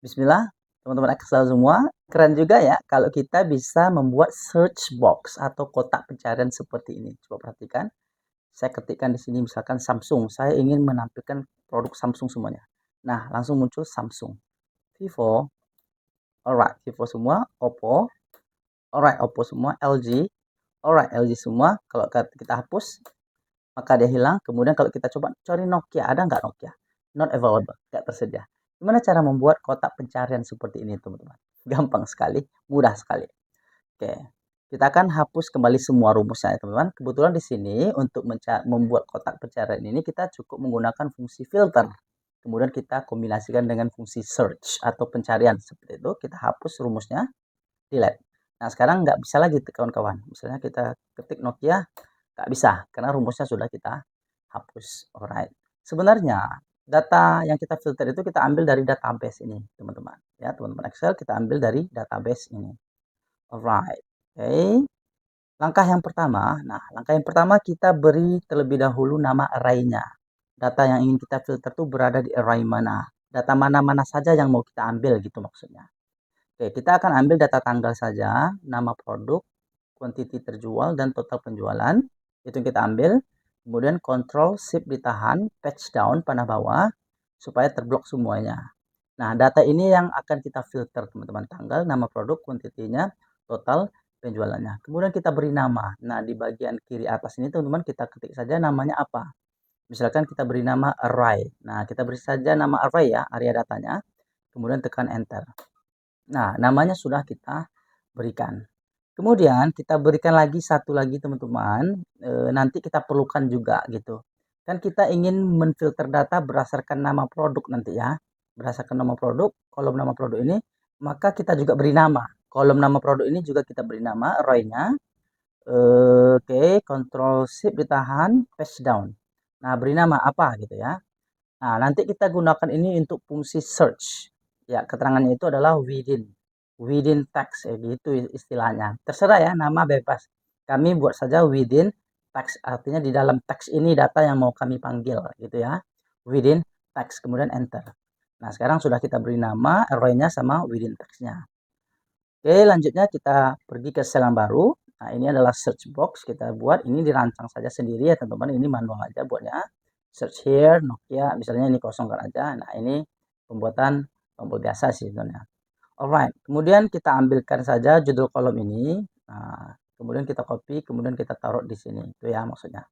Bismillah, teman-teman Excel semua. Keren juga ya kalau kita bisa membuat search box atau kotak pencarian seperti ini. Coba perhatikan. Saya ketikkan di sini misalkan Samsung. Saya ingin menampilkan produk Samsung semuanya. Nah, langsung muncul Samsung. Vivo, alright, Vivo semua. Oppo, alright, Oppo semua. LG, alright, LG semua. Kalau kita hapus, maka dia hilang. Kemudian kalau kita coba cari Nokia, ada nggak Nokia? Not available, nggak tersedia. Gimana cara membuat kotak pencarian seperti ini, teman-teman? Gampang sekali, mudah sekali. Oke, kita akan hapus kembali semua rumusnya, ya, teman-teman. Kebetulan di sini untuk membuat kotak pencarian ini kita cukup menggunakan fungsi filter. Kemudian kita kombinasikan dengan fungsi search atau pencarian seperti itu. Kita hapus rumusnya, delete. Nah, sekarang nggak bisa lagi kawan-kawan. Misalnya kita ketik Nokia, nggak bisa karena rumusnya sudah kita hapus. Alright. Sebenarnya data yang kita filter itu kita ambil dari database ini, teman-teman. Ya, teman-teman Excel kita ambil dari database ini. Alright. Oke. Langkah yang pertama kita beri terlebih dahulu nama array-nya. Data yang ingin kita filter itu berada di array mana? Data mana-mana saja yang mau kita ambil gitu maksudnya. Oke, kita akan ambil data tanggal saja, nama produk, quantity terjual, dan total penjualan. Itu yang kita ambil. Kemudian Ctrl Shift ditahan, patch down, panah bawah, supaya terblok semuanya. Nah, data ini yang akan kita filter, teman-teman. Tanggal, nama produk, kuantitinya, total penjualannya. Kemudian kita beri nama. Nah, di bagian kiri atas ini, teman-teman, kita ketik saja namanya apa. Misalkan kita beri nama array. Nah, kita beri saja nama array ya, area datanya. Kemudian tekan enter. Nah, namanya sudah kita berikan. Kemudian kita berikan lagi satu lagi teman-teman, nanti kita perlukan juga gitu. Kan kita ingin menfilter data berdasarkan nama produk nanti ya. Berdasarkan nama produk, kolom nama produk ini, maka kita juga beri nama. Kolom nama produk ini juga kita beri nama, array-nya. Oke, Ctrl Shift ditahan, paste down. Nah, beri nama apa gitu ya. Nah, nanti kita gunakan ini untuk fungsi search. Ya, keterangannya itu adalah within text ya gitu istilahnya. Terserah ya, nama bebas. Kami buat saja within text, artinya di dalam teks ini data yang mau kami panggil gitu ya. Within text, kemudian enter. Nah, sekarang sudah kita beri nama array-nya sama within text-nya. Oke, lanjutnya kita pergi ke sel yang baru. Nah, ini adalah search box kita buat. Ini dirancang saja sendiri ya teman-teman. Ini manual aja buatnya. Search here, Nokia, misalnya ini kosongkan aja. Nah, ini pembuatan tombol biasa sih sebenarnya. Alright, kemudian kita ambilkan saja judul kolom ini. Nah, kemudian kita copy, kemudian kita taruh di sini. Itu ya maksudnya.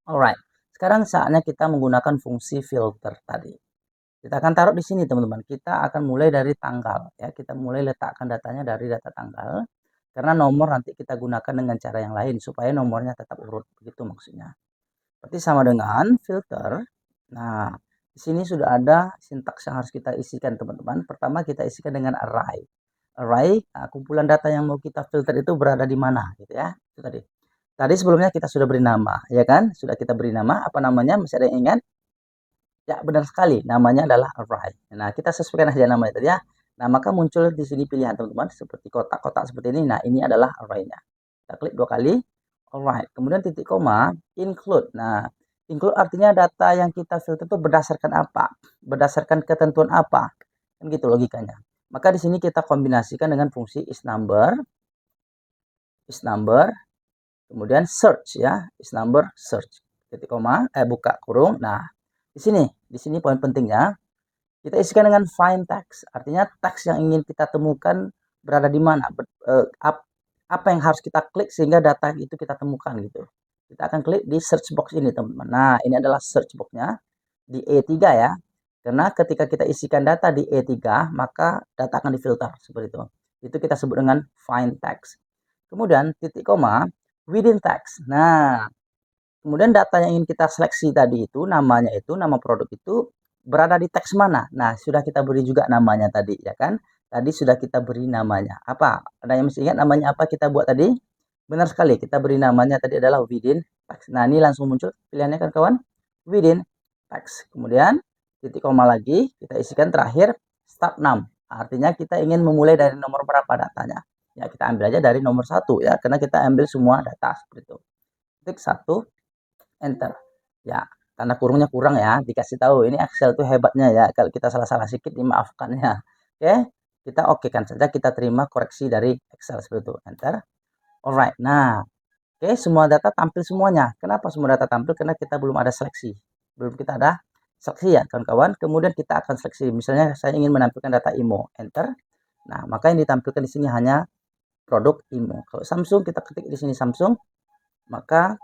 Alright, sekarang saatnya kita menggunakan fungsi filter tadi. Kita akan taruh di sini teman-teman. Kita akan mulai dari tanggal ya. Kita mulai letakkan datanya dari data tanggal. Karena nomor nanti kita gunakan dengan cara yang lain supaya nomornya tetap urut. Begitu maksudnya. Berarti sama dengan filter. Nah, di sini sudah ada sintaks yang harus kita isikan teman-teman. Pertama kita isikan dengan array. Array, nah, kumpulan data yang mau kita filter itu berada di mana gitu ya. Itu tadi. Tadi sebelumnya kita sudah beri nama, ya kan? Sudah kita beri nama, apa namanya? Masih ada yang ingat? Ya, benar sekali. Namanya adalah array. Nah, kita sesuaikan saja namanya tadi ya. Nah, maka muncul di sini pilihan teman-teman seperti kotak-kotak seperti ini. Nah, ini adalah array-nya. Kita klik 2 kali. Alright. Kemudian titik koma, include. Nah, include artinya data yang kita filter itu berdasarkan apa? Berdasarkan ketentuan apa? Kan gitu logikanya. Maka di sini kita kombinasikan dengan fungsi is number, kemudian search ya, is number search. Titik koma, buka kurung. Nah, di sini poin pentingnya kita isikan dengan find text, artinya teks yang ingin kita temukan berada di mana, apa yang harus kita klik sehingga data itu kita temukan gitu. Kita akan klik di search box ini teman-teman. Nah, ini adalah search boxnya di E3 ya. Karena ketika kita isikan data di E3, maka data akan difilter seperti itu. Itu kita sebut dengan find text. Kemudian titik koma within text. Nah, kemudian data yang ingin kita seleksi tadi itu namanya itu nama produk itu berada di teks mana? Nah, sudah kita beri juga namanya tadi ya kan? Tadi sudah kita beri namanya. Apa? Ada yang masih ingat namanya apa kita buat tadi? Benar sekali, kita beri namanya tadi adalah within text. Nah, ini langsung muncul pilihannya kan kawan? Within text. Kemudian titik koma lagi kita isikan terakhir start 6. Artinya kita ingin memulai dari nomor berapa datanya? Ya, kita ambil aja dari nomor 1 ya, karena kita ambil semua data seperti itu. Titik 1 enter ya, tanda kurungnya kurang ya, dikasih tahu ini Excel tuh hebatnya ya, kalau kita salah-salah sedikit dimaafkan ya. Oke, kita okekan saja, kita terima koreksi dari Excel seperti itu, enter. Alright, nah, oke, semua data tampil semuanya. Kenapa semua data tampil? Karena kita belum ada seleksi. Belum kita ada seleksi ya, kawan-kawan. Kemudian kita akan seleksi. Misalnya saya ingin menampilkan data IMO, enter. Nah, maka yang ditampilkan di sini hanya produk IMO. Kalau Samsung, kita ketik di sini Samsung, maka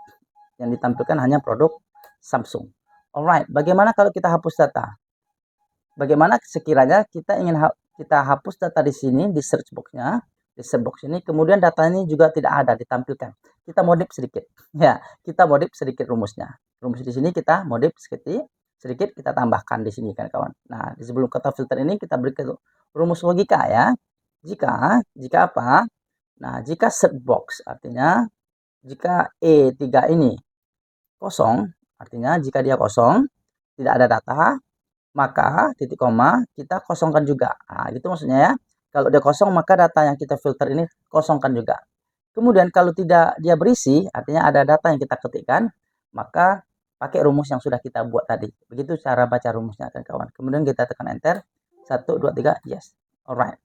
yang ditampilkan hanya produk Samsung. Alright, bagaimana kalau kita hapus data? Bagaimana sekiranya kita ingin kita hapus data di sini di search box-nya, di search box ini, kemudian data ini juga tidak ada ditampilkan. Kita modif sedikit. Ya, kita modif sedikit rumusnya. Rumus di sini kita modif sedikit kita tambahkan di sini kan kawan. Nah, di sebelum kata filter ini kita beri rumus logika ya. Jika apa? Nah, jika search box artinya jika E3 ini kosong, artinya jika dia kosong, tidak ada data, maka titik koma kita kosongkan juga. Nah, gitu maksudnya ya. Kalau dia kosong, maka data yang kita filter ini kosongkan juga. Kemudian kalau tidak dia berisi, artinya ada data yang kita ketikkan, maka pakai rumus yang sudah kita buat tadi. Begitu cara baca rumusnya kan kawan. Kemudian kita tekan enter. 1, 2, 3, yes. Alright.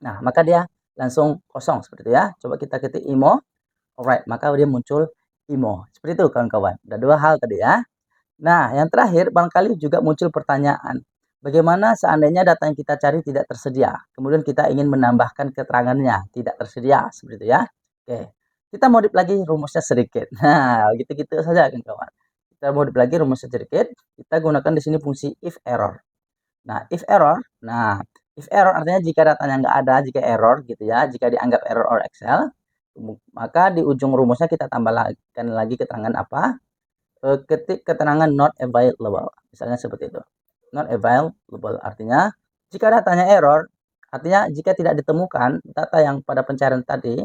Nah, maka dia langsung kosong seperti itu ya. Coba kita ketik IMO. Alright, maka dia muncul IMO. Seperti itu kawan-kawan. Ada dua hal tadi ya. Nah, yang terakhir barangkali juga muncul pertanyaan. Bagaimana seandainya data yang kita cari tidak tersedia? Kemudian kita ingin menambahkan keterangannya, tidak tersedia, seperti itu ya. Oke, kita modif lagi rumusnya sedikit. Nah, gitu-gitu saja kan kawan. Kita modif lagi rumusnya sedikit. Kita gunakan di sini fungsi if error. Nah, if error artinya jika datanya nggak ada, jika error gitu ya, jika dianggap error or Excel, maka di ujung rumusnya kita tambahkan lagi keterangan apa? Ketik keterangan not available, misalnya seperti itu. Not available artinya jika datanya error, artinya jika tidak ditemukan data yang pada pencarian tadi,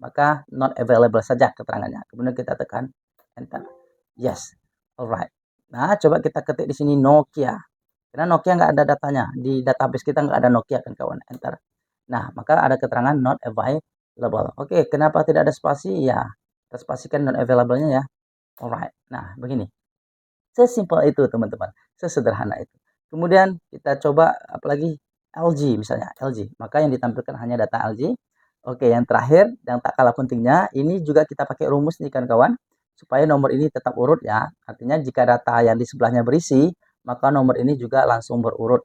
maka not available saja keterangannya. Kemudian kita tekan enter. Yes, alright. Nah, coba kita ketik di sini Nokia. Karena Nokia nggak ada datanya, di database kita nggak ada Nokia kan kawan. Enter. Nah, maka ada keterangan not available. Oke, kenapa tidak ada spasi? Ya, kita spasikan not available-nya ya. Alright. Nah, begini. Sesimpel itu teman-teman. Sesederhana itu. Kemudian kita coba apalagi LG misalnya, LG. Maka yang ditampilkan hanya data LG. Oke, yang terakhir yang tak kalah pentingnya, ini juga kita pakai rumus nih kan kawan, supaya nomor ini tetap urut ya. Artinya jika data yang di sebelahnya berisi, maka nomor ini juga langsung berurut.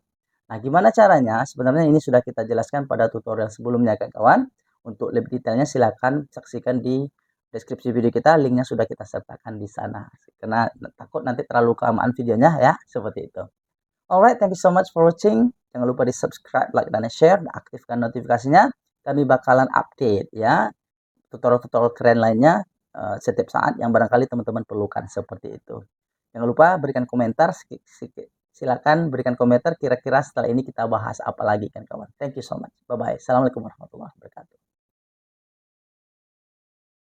Nah, gimana caranya? Sebenarnya ini sudah kita jelaskan pada tutorial sebelumnya kan kawan. Untuk lebih detailnya silakan saksikan di deskripsi video kita, linknya sudah kita sertakan di sana. Karena takut nanti terlalu kelamaan videonya ya, seperti itu. Alright, thank you so much for watching. Jangan lupa di subscribe, like, dan share, dan aktifkan notifikasinya. Kami bakalan update ya tutorial-tutorial keren lainnya setiap saat yang barangkali teman-teman perlukan seperti itu. Jangan lupa berikan komentar, silakan berikan komentar kira-kira setelah ini kita bahas apa lagi kan kawan. Thank you so much. Bye bye. Assalamualaikum warahmatullahi wabarakatuh.